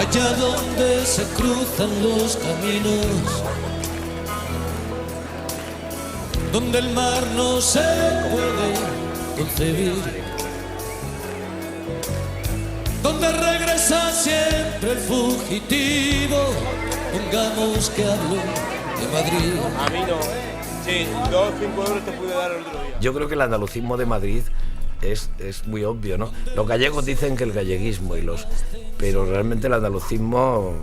allá donde se cruzan los caminos, donde el mar no se puede concebir, donde regresa siempre el fugitivo. Pongamos que hablo de Madrid. A mí no. Sí, 2 5 euros te pude dar el otro día. Yo creo que el andalucismo de Madrid es muy obvio, ¿no? Los gallegos dicen que el galleguismo pero realmente el andalucismo,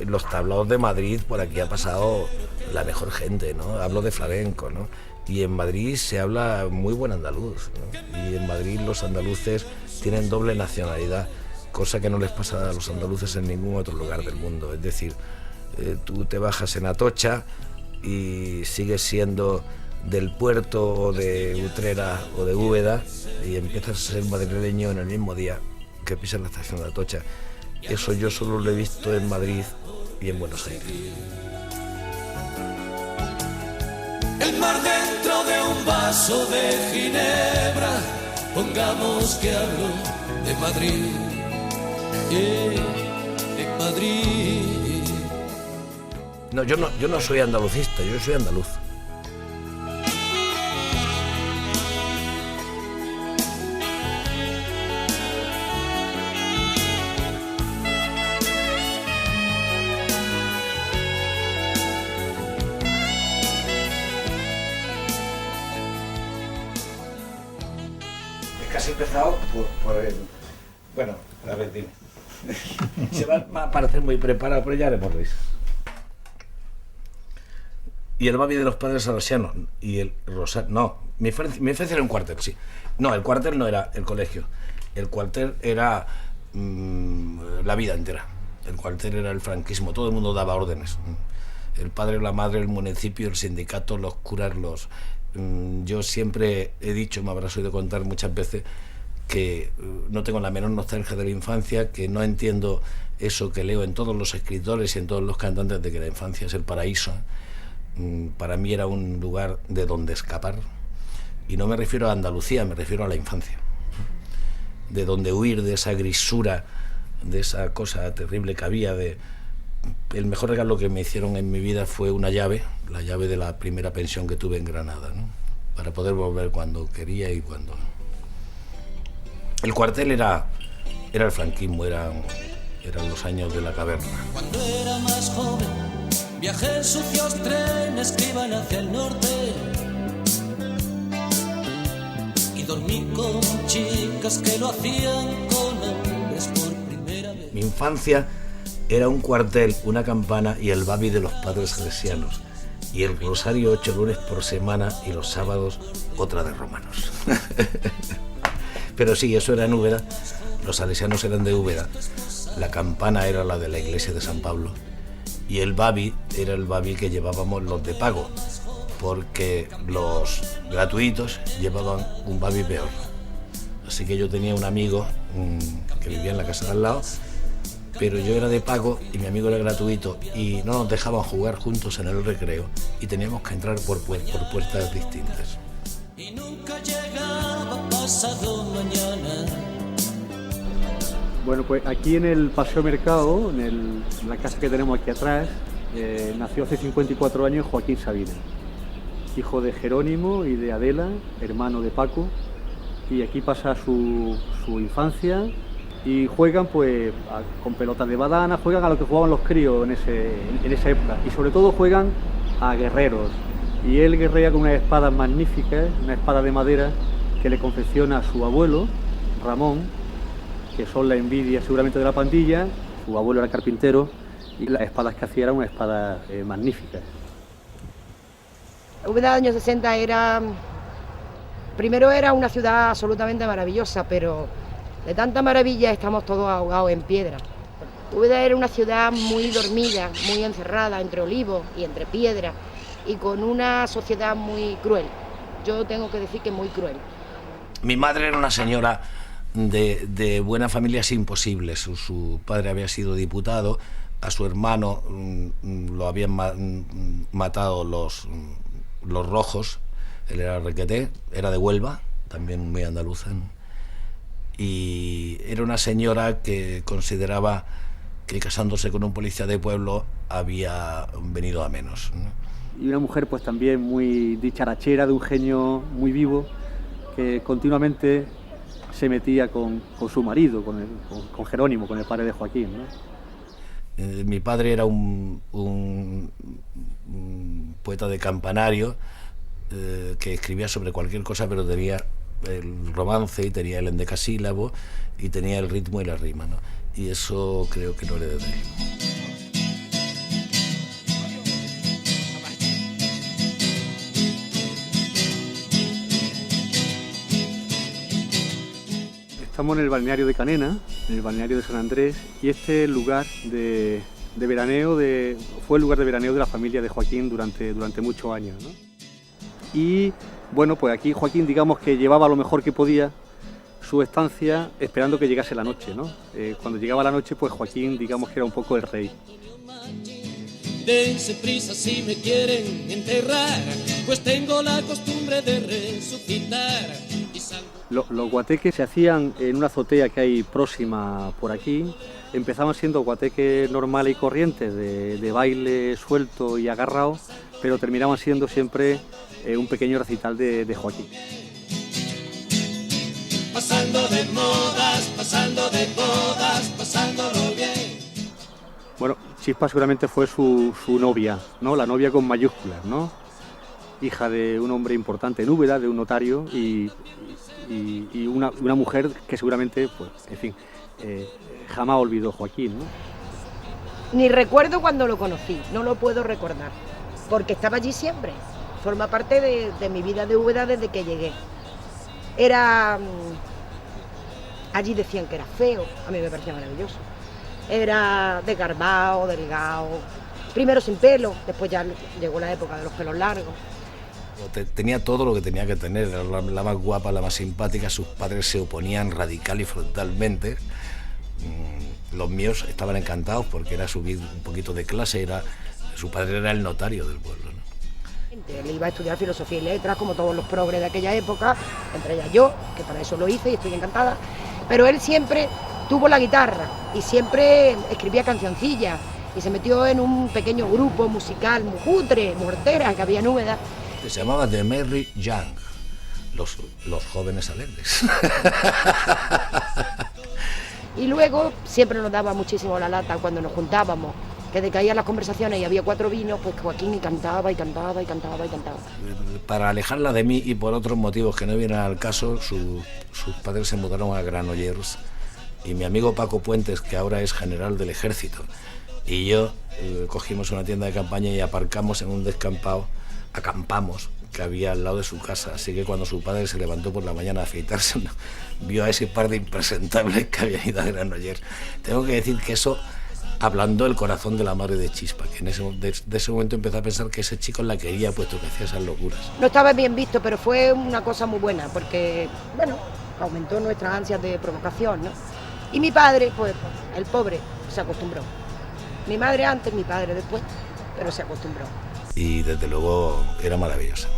los tablaos de Madrid, por aquí ha pasado la mejor gente, ¿no? Hablo de flamenco, ¿no? Y en Madrid se habla muy buen andaluz, ¿no? Y en Madrid los andaluces tienen doble nacionalidad, cosa que no les pasa a los andaluces en ningún otro lugar del mundo. Es decir, tú te bajas en Atocha y sigues siendo del Puerto o de Utrera o de Úbeda y empiezas a ser madrileño en el mismo día que pisas la estación de Atocha. Eso yo solo lo he visto en Madrid y en Buenos Aires. El mar dentro de un vaso de ginebra, pongamos que hablo de Madrid, de Madrid. No, yo no soy andalucista, yo soy andaluz. Es casi empezado por el... Bueno, a ver, dime. Se va a parecer muy preparado, pero ya haremos risas. Y el babi de los padres salesianos y el rosario... No, mi infancia era un cuartel, sí. No, el cuartel no era el colegio. El cuartel era la vida entera. El cuartel era el franquismo. Todo el mundo daba órdenes. El padre, la madre, el municipio, el sindicato, los curas, yo siempre he dicho, me habrás oído contar muchas veces, que no tengo la menor nostalgia de la infancia, que no entiendo eso que leo en todos los escritores y en todos los cantantes de que la infancia es el paraíso. Para mí era un lugar de donde escapar, y no me refiero a Andalucía, me refiero a la infancia, de donde huir de esa grisura, de esa cosa terrible que había. El mejor regalo que me hicieron en mi vida fue una llave, la llave de la primera pensión que tuve en Granada, ¿no? Para poder volver cuando quería y cuando... El cuartel era el franquismo, eran los años de la caverna. Cuando era más joven, viajé en sucios trenes que iban hacia el norte y dormí con chicas que lo hacían con hombres por primera vez. Mi infancia era un cuartel, una campana y el babi de los padres salesianos, y el rosario 8 lunes por semana y los sábados otra de romanos. Pero sí, eso era en Úbeda, los salesianos eran de Úbeda, la campana era la de la iglesia de San Pablo y el babi era el babi que llevábamos los de pago, porque los gratuitos llevaban un babi peor. Así que yo tenía un amigo que vivía en la casa de al lado, pero yo era de pago y mi amigo era gratuito y no nos dejaban jugar juntos en el recreo y teníamos que entrar por puertas distintas. Y nunca llegaba pasado mañana. Bueno, pues aquí en el Paseo Mercado, en la casa que tenemos aquí atrás, nació hace 54 años Joaquín Sabina, hijo de Jerónimo y de Adela, hermano de Paco, y aquí pasa su infancia y juegan pues con pelotas de badana, juegan a lo que jugaban los críos en esa época, y sobre todo juegan a guerreros. Y él guerrea con unas espadas magníficas, una espada de madera que le confecciona a su abuelo, Ramón, que son la envidia seguramente de la pandilla. Su abuelo era carpintero y las espadas que hacía eran unas espadas magníficas. Úbeda de años 60 primero era una ciudad absolutamente maravillosa, pero de tanta maravilla estamos todos ahogados en piedra. Úbeda era una ciudad muy dormida, muy encerrada entre olivos y entre piedras, y con una sociedad muy cruel. Yo tengo que decir que muy cruel. Mi madre era una señora de buena familia sin posibles. Su padre había sido diputado, a su hermano lo habían matado los rojos, él era requeté, era de Huelva, también muy andaluza, y era una señora que consideraba que casándose con un policía de pueblo había venido a menos, ¿no? Y una mujer pues también muy dicharachera, de un genio muy vivo, que continuamente se metía con su marido, con Jerónimo, con el padre de Joaquín, ¿no? Mi padre era un poeta de campanario que escribía sobre cualquier cosa, pero tenía el romance y tenía el endecasílabo y tenía el ritmo y la rima, ¿no? Y eso creo que no heredé de él. Estamos en el balneario de Canena, en el balneario de San Andrés, y este lugar de veraneo fue el lugar de veraneo de la familia de Joaquín durante muchos años, ¿no? Y bueno, pues aquí Joaquín, digamos que llevaba lo mejor que podía su estancia esperando que llegase la noche, ¿no? Cuando llegaba la noche, pues Joaquín, digamos que era un poco el rey. Dense prisa si me quieren enterrar, pues tengo la costumbre de resucitar. Los guateques se hacían en una azotea que hay próxima por aquí. Empezaban siendo guateques normales y corrientes, de baile suelto y agarrado, pero terminaban siendo siempre un pequeño recital de Joaquín. Pasando de modas, pasándolo bien. Bueno, Chispa seguramente fue su novia, ¿no? La novia con mayúsculas, ¿no? Hija de un hombre importante en Úbeda, de un notario, y una mujer que seguramente, pues, en fin, jamás olvidó Joaquín, ¿no? Ni recuerdo cuando lo conocí, no lo puedo recordar, porque estaba allí siempre. Forma parte de mi vida de Úbeda desde que llegué. Allí decían que era feo, a mí me parecía maravilloso. Era desgarbado, delgado, primero sin pelo, después ya llegó la época de los pelos largos. Tenía todo lo que tenía que tener, era la más guapa, la más simpática. Sus padres se oponían radical y frontalmente. Los míos estaban encantados porque era subir un poquito de clase, su padre era el notario del pueblo, ¿no? Él iba a estudiar filosofía y letras como todos los progres de aquella época, entre ellas yo, que para eso lo hice y estoy encantada, pero él siempre tuvo la guitarra y siempre escribía cancioncillas y se metió en un pequeño grupo musical muy cutre, muy hortera, que había en Úbeda. Se llamaba The Merry Young, los jóvenes alegres. Y luego siempre nos daba muchísimo la lata cuando nos juntábamos, que decaían las conversaciones y había 4 vinos, pues Joaquín cantaba y cantaba y cantaba y cantaba. Para alejarla de mí y por otros motivos que no vienen al caso, sus padres se mudaron a Granollers y mi amigo Paco Puentes, que ahora es general del ejército, y yo cogimos una tienda de campaña y aparcamos en un descampado, acampamos, que había al lado de su casa, así que cuando su padre se levantó por la mañana a afeitarse, vio a ese par de impresentables que habían ido a Granollers. Tengo que decir que eso ablandó el corazón de la madre de Chispa, que de ese momento empezó a pensar que ese chico la quería, puesto que hacía esas locuras. No estaba bien visto, pero fue una cosa muy buena, porque, bueno, aumentó nuestras ansias de provocación, ¿no? Y mi padre, pues, el pobre, se acostumbró. Mi madre antes, mi padre después, pero se acostumbró. Y desde luego era maravillosa.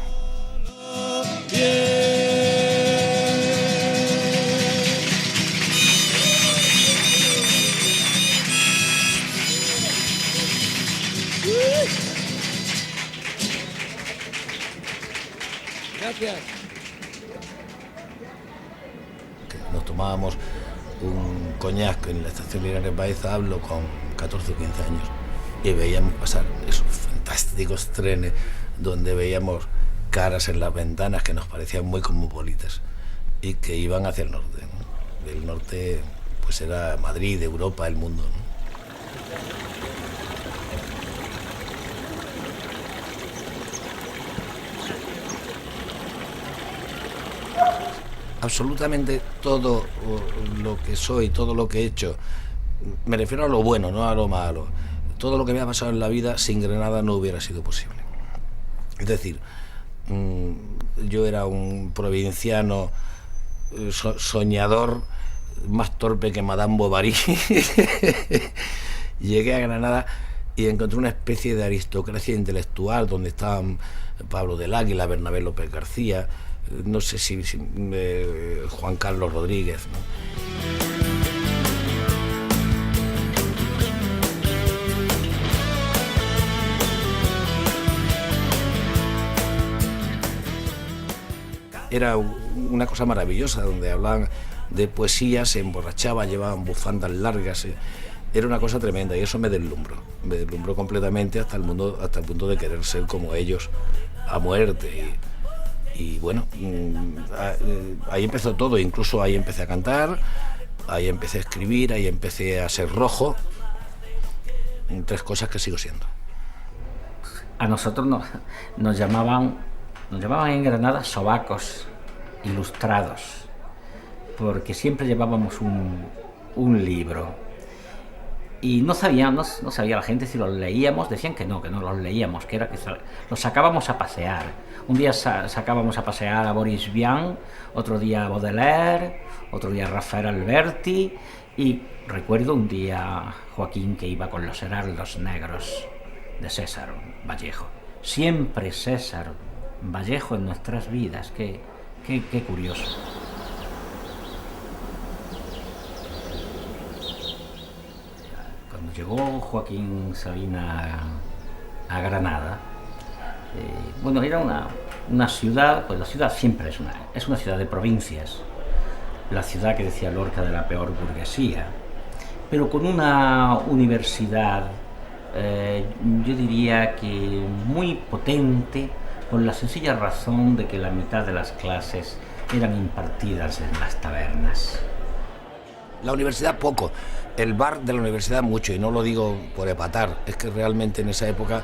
Gracias. Nos tomábamos un coñac en la estación Linares Baeza, hablo con 14 o 15 años, y veíamos pasar esos fantásticos trenes donde veíamos caras en las ventanas que nos parecían muy cosmopolitas y que iban hacia el norte, ¿no? El norte pues era Madrid, Europa, el mundo, ¿no? Absolutamente todo lo que soy, todo lo que he hecho, me refiero a lo bueno, no a lo malo. Todo lo que me ha pasado en la vida, sin Granada no hubiera sido posible. Es decir, yo era un provinciano soñador, más torpe que Madame Bovary. Llegué a Granada y encontré una especie de aristocracia intelectual donde estaban Pablo del Águila, Bernabé López García, no sé si Juan Carlos Rodríguez, ¿no? era una cosa maravillosa, donde hablaban de poesía, se emborrachaban, llevaban bufandas largas. Era una cosa tremenda y eso me deslumbró completamente hasta el punto de querer ser como ellos a muerte. Y bueno, ahí empezó todo, incluso ahí empecé a cantar, ahí empecé a escribir, ahí empecé a ser rojo, 3 cosas que sigo siendo. A nosotros nos llamaban en Granada sobacos ilustrados, porque siempre llevábamos un libro. Y no sabía la gente si los leíamos, decían que no los leíamos, que los sacábamos a pasear. Un día sacábamos a pasear a Boris Vian, otro día a Baudelaire, otro día a Rafael Alberti, y recuerdo un día Joaquín que iba con los heraldos negros de César Vallejo. Siempre César Vallejo en nuestras vidas, qué curioso. Cuando llegó Joaquín Sabina a Granada, bueno, era una ciudad, pues la ciudad siempre es una ciudad de provincias, la ciudad que decía Lorca de la peor burguesía, pero con una universidad, yo diría que muy potente, por la sencilla razón de que la mitad de las clases eran impartidas en las tabernas. La universidad poco, el bar de la universidad mucho, y no lo digo por epatar, es que realmente en esa época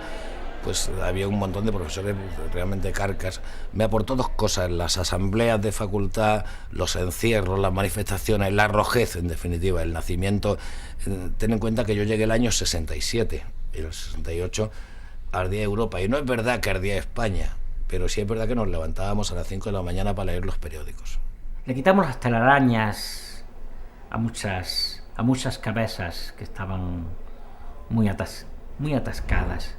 pues había un montón de profesores realmente carcas. Me aportó 2 cosas, las asambleas de facultad, los encierros, las manifestaciones, la rojez, en definitiva, el nacimiento. Ten en cuenta que yo llegué el año 67, y el 68 ardía Europa, y no es verdad que ardía España, pero sí es verdad que nos levantábamos a las 5 de la mañana para leer los periódicos. Le quitamos las telarañas a muchas cabezas que estaban muy atascadas.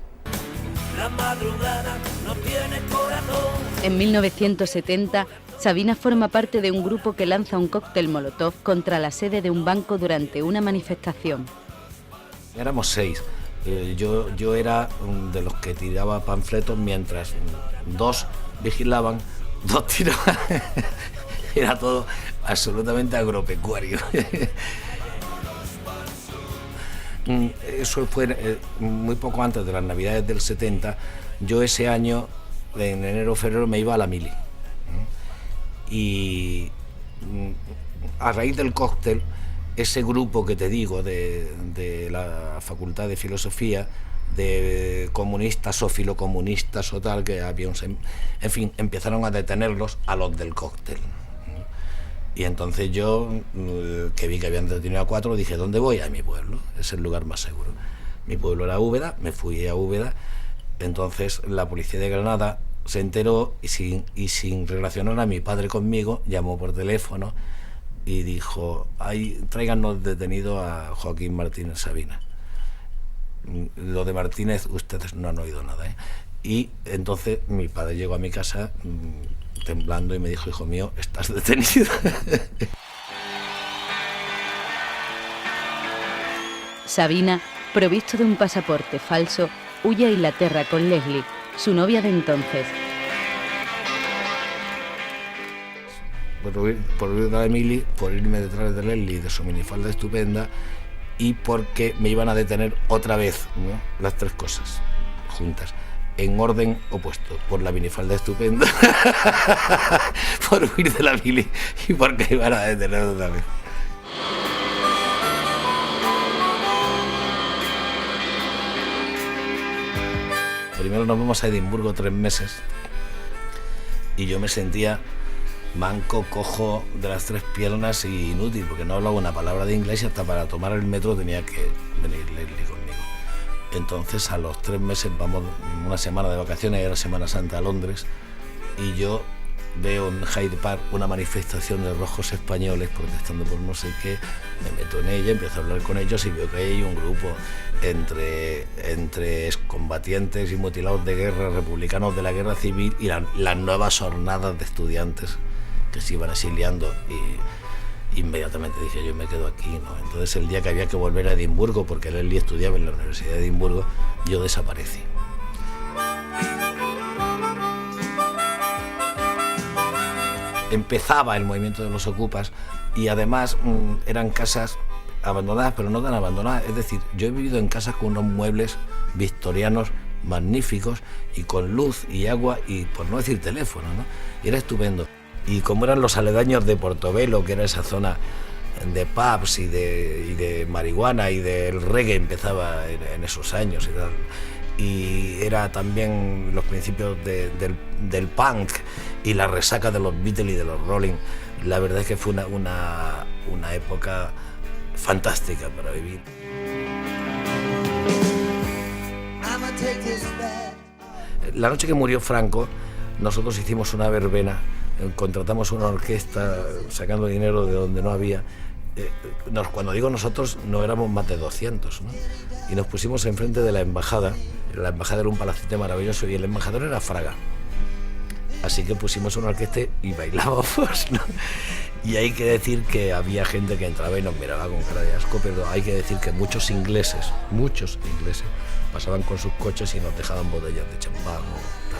La madrugada no tiene corazón. En 1970, Sabina forma parte de un grupo que lanza un cóctel molotov contra la sede de un banco durante una manifestación. Éramos 6. Yo era de los que tiraba panfletos mientras 2 vigilaban, 2 tiraban. Era todo absolutamente agropecuario. Eso fue muy poco antes de las Navidades del 70. Yo ese año, en enero o febrero, me iba a la mili. Y a raíz del cóctel, ese grupo que te digo de la Facultad de Filosofía, de comunistas o filocomunistas o tal, que había en fin, empezaron a detenerlos a los del cóctel. Y entonces yo, que vi que habían detenido a 4, dije, ¿dónde voy? A mi pueblo, es el lugar más seguro. Mi pueblo era Úbeda, me fui a Úbeda. Entonces la policía de Granada se enteró y sin relacionar a mi padre conmigo, llamó por teléfono y dijo, tráiganos detenido a Joaquín Martínez Sabina. Lo de Martínez, ustedes no han oído nada, ¿eh? Y entonces mi padre llegó a mi casa temblando y me dijo, hijo mío, estás detenido. Sabina, provisto de un pasaporte falso, huye a Inglaterra con Leslie, su novia de entonces. Por ir a Emily, por irme detrás de Leslie, de su minifalda estupenda, y porque me iban a detener otra vez, ¿no? Las 3 cosas juntas, en orden opuesto, por la minifalda estupenda, por huir de la mili y porque iban a detener otra vez. Primero nos vamos a Edimburgo 3 meses y yo me sentía manco, cojo de las 3 piernas y inútil, porque no hablaba una palabra de inglés y hasta para tomar el metro tenía que venir Leslie conmigo. Entonces a los 3 meses vamos una semana de vacaciones, era Semana Santa a Londres, y yo veo en Hyde Park una manifestación de rojos españoles protestando por no sé qué, me meto en ella, empiezo a hablar con ellos y veo que hay un grupo entre excombatientes y mutilados de guerra, republicanos de la guerra civil y las nuevas jornadas de estudiantes que se iban exiliando, y inmediatamente dije, yo me quedo aquí, ¿no? Entonces el día que había que volver a Edimburgo, porque Leslie estudiaba en la Universidad de Edimburgo, yo desaparecí. empezaba el movimiento de los ocupas y además eran casas abandonadas, pero no tan abandonadas. Es decir, yo he vivido en casas con unos muebles victorianos magníficos y con luz y agua y por no decir teléfono, ¿no? Y era estupendo. Y como eran los aledaños de Portobelo, que era esa zona de pubs y de marihuana y del reggae, empezaba en esos años y tal. Y era también los principios del punk y la resaca de los Beatles y de los Rolling. La verdad es que fue una época fantástica para vivir. La noche que murió Franco, nosotros hicimos una verbena, contratamos una orquesta sacando dinero de donde no había. Cuando digo nosotros, no éramos más de 200, ¿no? Y nos pusimos enfrente de la embajada. La embajada era un palacete maravilloso y el embajador era Fraga. Así que pusimos una orquesta y bailábamos, ¿no? Y hay que decir que había gente que entraba y nos miraba con cara de asco, pero hay que decir que muchos ingleses, pasaban con sus coches y nos dejaban botellas de champán o tal.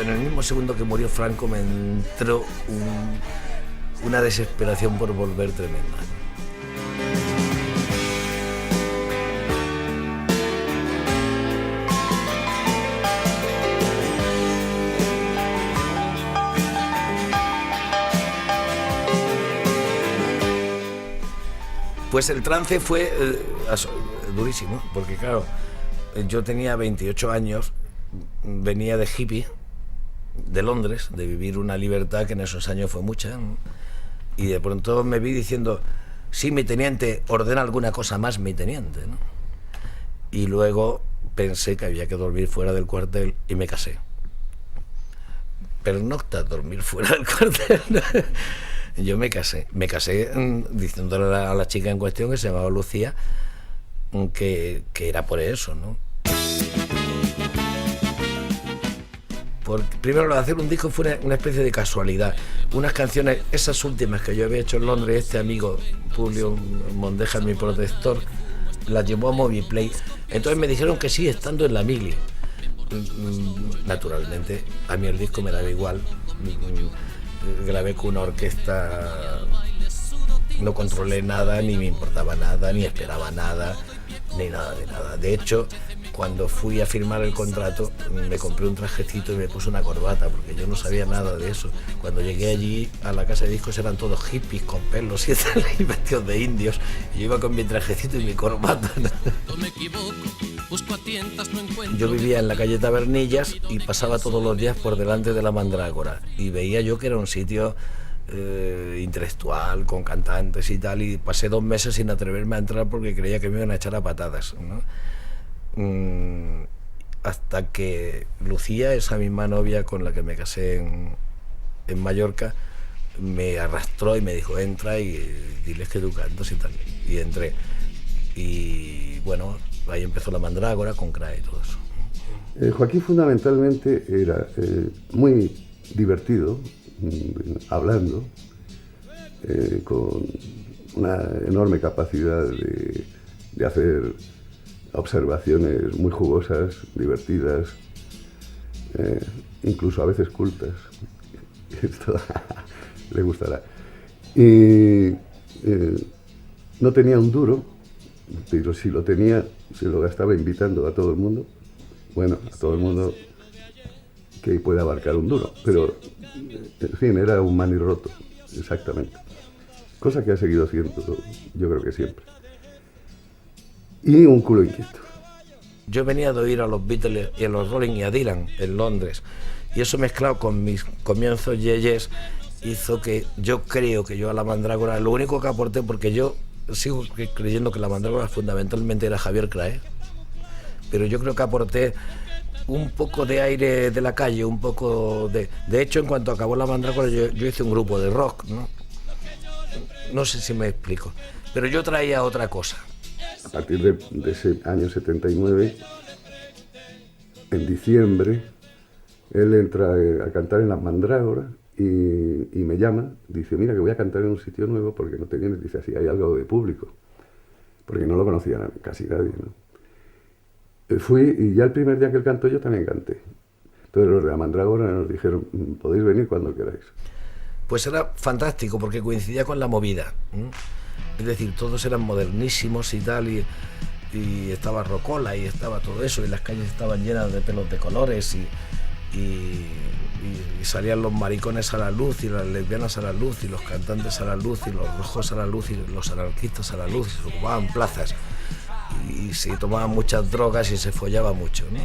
En el mismo segundo que murió Franco me entró una desesperación por volver tremenda. Pues el trance fue durísimo, porque claro, yo tenía 28 años, venía de hippie, de Londres, de vivir una libertad que en esos años fue mucha, ¿no? Y de pronto me vi diciendo, sí, mi teniente, ordena alguna cosa más, mi teniente, ¿no? Y luego pensé que había que dormir fuera del cuartel y me casé. Pero no está dormir fuera del cuartel, ¿no? Yo me casé diciéndole a la chica en cuestión, que se llamaba Lucía, que era por eso, ¿no? Primero, lo de hacer un disco fue una especie de casualidad. Unas canciones, esas últimas que yo había hecho en Londres, este amigo Publio Mondeja, mi protector, las llevó a Moviplay. Entonces me dijeron que sí, estando en la mili. Naturalmente, a mí el disco me daba igual. Grabé con una orquesta, no controlé nada, ni me importaba nada, ni esperaba nada, ni nada de nada. De hecho, cuando fui a firmar el contrato, me compré un trajecito y me puse una corbata, porque yo no sabía nada de eso. Cuando llegué allí a la casa de discos eran todos hippies con pelos y tal, y vestidos de indios. Y yo iba con mi trajecito y mi corbata, ¿no? Yo vivía en la calle Tabernillas y pasaba todos los días por delante de la Mandrágora. Y veía yo que era un sitio intelectual, con cantantes y tal, y pasé 2 meses sin atreverme a entrar porque creía que me iban a echar a patadas, ¿no? Hasta que Lucía, esa misma novia con la que me casé en Mallorca, me arrastró y me dijo, entra y diles que tú cantas y tal. Y entré. Y bueno, ahí empezó la Mandrágora con CRAE y todo eso. Joaquín fundamentalmente era muy divertido, hablando, con una enorme capacidad de hacer observaciones muy jugosas, divertidas, incluso a veces cultas. Esto le gustará. Y no tenía un duro, pero si lo tenía, se lo gastaba invitando a todo el mundo. Bueno, a todo el mundo que puede abarcar un duro, pero en fin, era un manirroto, exactamente. Cosa que ha seguido siendo, yo creo que siempre. Y un culo inquieto. Yo venía de oír a los Beatles y a los Rolling y a Dylan en Londres, y eso mezclado con mis comienzos yeyes hizo que yo creo que yo a la Mandrágora, lo único que aporté, porque yo sigo creyendo que la Mandrágora fundamentalmente era Javier CRAE, pero yo creo que aporté un poco de aire de la calle, un poco de... De hecho, en cuanto acabó la Mandrágora, yo hice un grupo de rock, ¿no? No sé si me explico, pero yo traía otra cosa. A partir de ese año 79, en diciembre, él entra a cantar en la Mandrágora y me llama, dice, mira que voy a cantar en un sitio nuevo porque no te vienes, dice, así hay algo de público. porque no lo conocía casi nadie, ¿no? Fui y ya el primer día que él cantó yo también canté. Entonces los de la Mandrágora nos dijeron, podéis venir cuando queráis. Pues era fantástico porque coincidía con la movida, ¿eh? Es decir, todos eran modernísimos y tal, y estaba Rocola y estaba todo eso, y las calles estaban llenas de pelos de colores y salían los maricones a la luz y las lesbianas a la luz y los cantantes a la luz y los rojos a la luz y los anarquistas a la luz, y se ocupaban plazas y se tomaban muchas drogas y se follaba mucho, ¿no?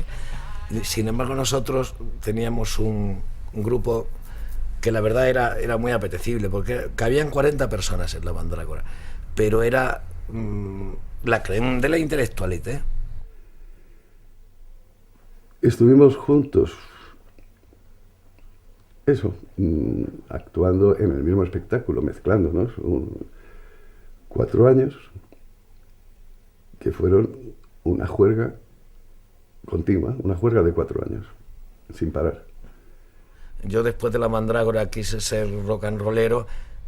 Sin embargo, nosotros teníamos un grupo que la verdad era muy apetecible, porque cabían 40 personas en la Mandrágora, pero era la crema de la intelectualité. Estuvimos juntos, eso, actuando en el mismo espectáculo, mezclándonos, 4 años, que fueron una juerga continua, una juerga de 4 años, sin parar. Yo después de la Mandrágora quise ser rock and rollero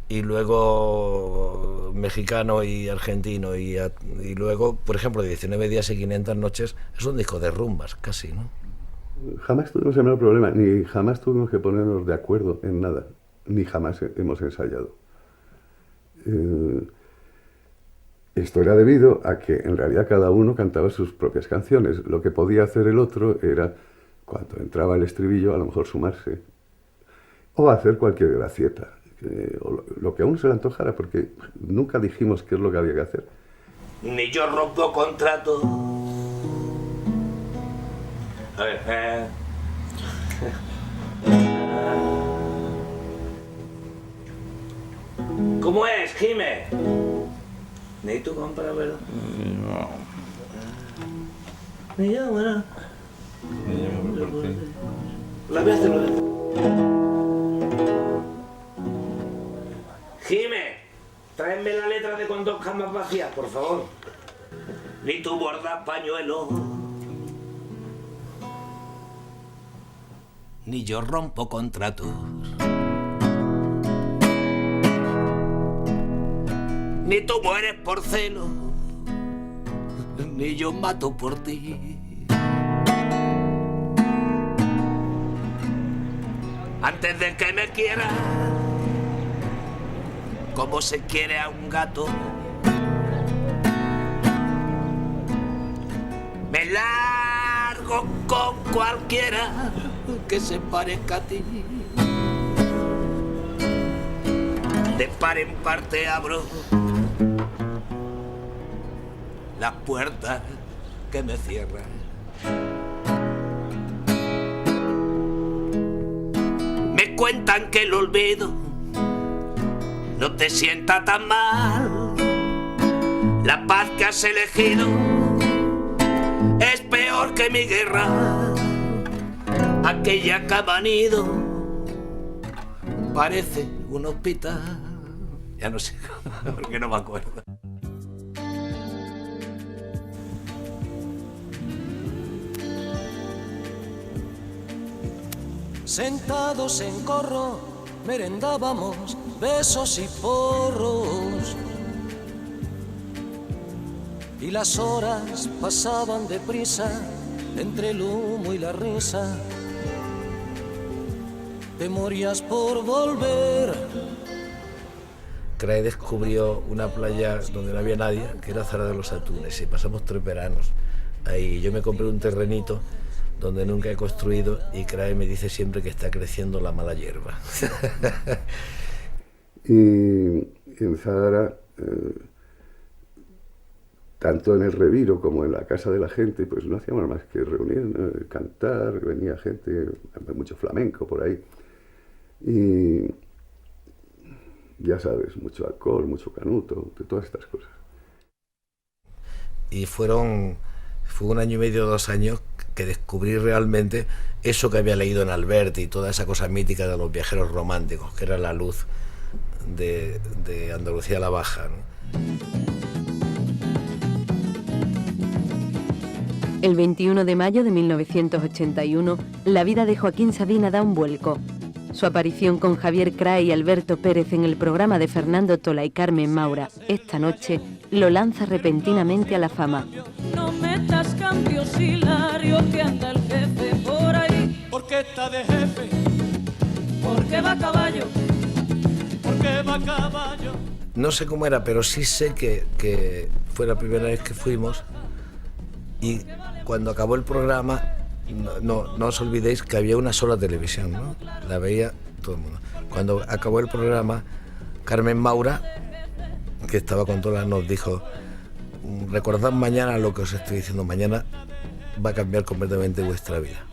y luego mexicano y argentino y luego, por ejemplo, 19 días y 500 noches es un disco de rumbas casi, ¿no? Jamás tuvimos el menor problema, ni jamás tuvimos que ponernos de acuerdo en nada, ni jamás hemos ensayado. Esto era debido a que en realidad cada uno cantaba sus propias canciones. Lo que podía hacer el otro era, cuando entraba el estribillo, a lo mejor sumarse o hacer cualquier gracieta, o lo que a uno se le antojara, porque nunca dijimos qué es lo que había que hacer. Ni yo rompo contrato. A ver, ¿cómo es, Jime? Ni tú compras, ¿verdad? No. Ni yo, bueno. La voy a hacer, Jime, tráeme la letra de Con dos camas vacías, por favor. Ni tú bordas pañuelo. Ni yo rompo contratos. Ni tú mueres por celo. Ni yo mato por ti. Antes de que me quiera, como se quiere a un gato, me largo con cualquiera que se parezca a ti. De par en parte abro las puertas que me cierran. Me cuentan que el olvido no te sienta tan mal. La paz que has elegido es peor que mi guerra. Aquella que ha venido parece un hospital. Ya no sé, porque no me acuerdo. Sentados en corro, merendábamos besos y porros. Y las horas pasaban deprisa entre el humo y la risa. Te morías por volver. Crae descubrió una playa donde no había nadie, que era Zara de los Atunes, y pasamos 3 veranos ahí. Yo me compré un terrenito donde nunca he construido y Crae me dice siempre que está creciendo la mala hierba. Y en Zahara, tanto en el Reviro como en la casa de la gente, pues no hacíamos más que reunirnos, cantar, venía gente, mucho flamenco por ahí. Y ya sabes, mucho alcohol, mucho canuto, de todas estas cosas. Y fue 1 año y medio, 2 años que descubrí realmente eso que había leído en Alberti y toda esa cosa mítica de los viajeros románticos, que era la luz de Andalucía la Baja, ¿no? El 21 de mayo de 1981, la vida de Joaquín Sabina da un vuelco. Su aparición con Javier Crae y Alberto Pérez en el programa de Fernando Tola y Carmen Maura, Esta noche, lo lanza repentinamente a la fama. No metas cambios hilarios que anda el jefe por ahí. Porque está de jefe, Porque va a caballo. porque va a caballo. No sé cómo era, pero sí sé que fue la primera vez que fuimos y cuando acabó el programa, no os olvidéis que había una sola televisión, ¿no? La veía todo el mundo. Cuando acabó el programa, Carmen Maura, que estaba con todas, nos dijo: recordad mañana lo que os estoy diciendo, mañana va a cambiar completamente vuestra vida.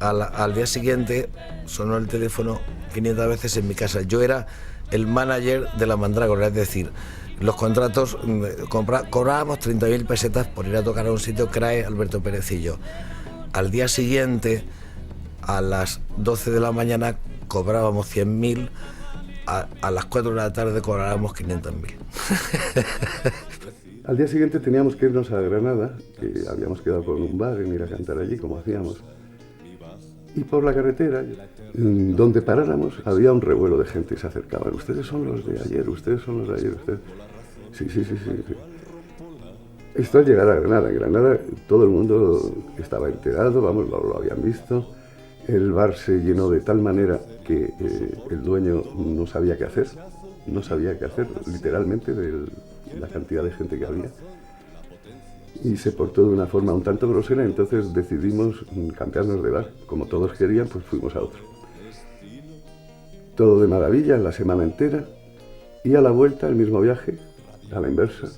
Al día siguiente sonó el teléfono 500 veces en mi casa. Yo era el manager de la Mandrágora, es decir, los contratos, cobrábamos 30.000 pesetas por ir a tocar a un sitio, CRAE Alberto Perecillo. Al día siguiente, a las 12 de la mañana, cobrábamos 100.000, a las 4 de la tarde cobrábamos 500.000. Al día siguiente teníamos que irnos a Granada, que habíamos quedado con un bar en ir a cantar allí, como hacíamos. Y por la carretera, donde paráramos, había un revuelo de gente y se acercaban. Ustedes son los de ayer, ustedes son los de ayer, ustedes... Sí. Esto al llegar a Granada. En Granada todo el mundo estaba enterado, vamos, lo habían visto. El bar se llenó de tal manera que el dueño no sabía qué hacer, literalmente, de la cantidad de gente que había. Y se portó de una forma un tanto grosera, entonces decidimos cambiarnos de bar. Como todos querían, pues fuimos a otro. Todo de maravilla, la semana entera, y a la vuelta, el mismo viaje, a la inversa.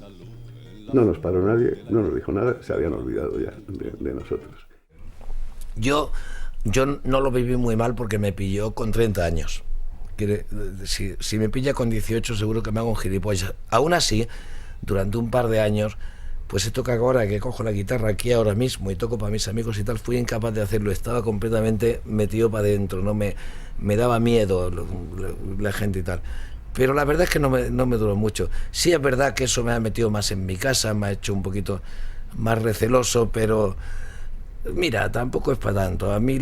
No nos paró nadie, no nos dijo nada, se habían olvidado ya de nosotros. Yo no lo viví muy mal porque me pilló con 30 años. Si me pilla con 18 seguro que me hago un gilipollas. Aún así, durante un par de años, pues esto que ahora que cojo la guitarra aquí ahora mismo y toco para mis amigos y tal, fui incapaz de hacerlo, estaba completamente metido para adentro, no me daba miedo la gente y tal. Pero la verdad es que no me duró mucho. Sí es verdad que eso me ha metido más en mi casa, me ha hecho un poquito más receloso, pero mira, tampoco es para tanto. A mí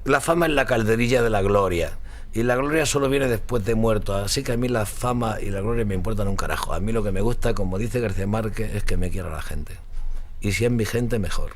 la fama es la calderilla de la gloria. Y la gloria solo viene después de muerto, así que a mí la fama y la gloria me importan un carajo. A mí lo que me gusta, como dice García Márquez, es que me quiera la gente. Y si es mi gente, mejor.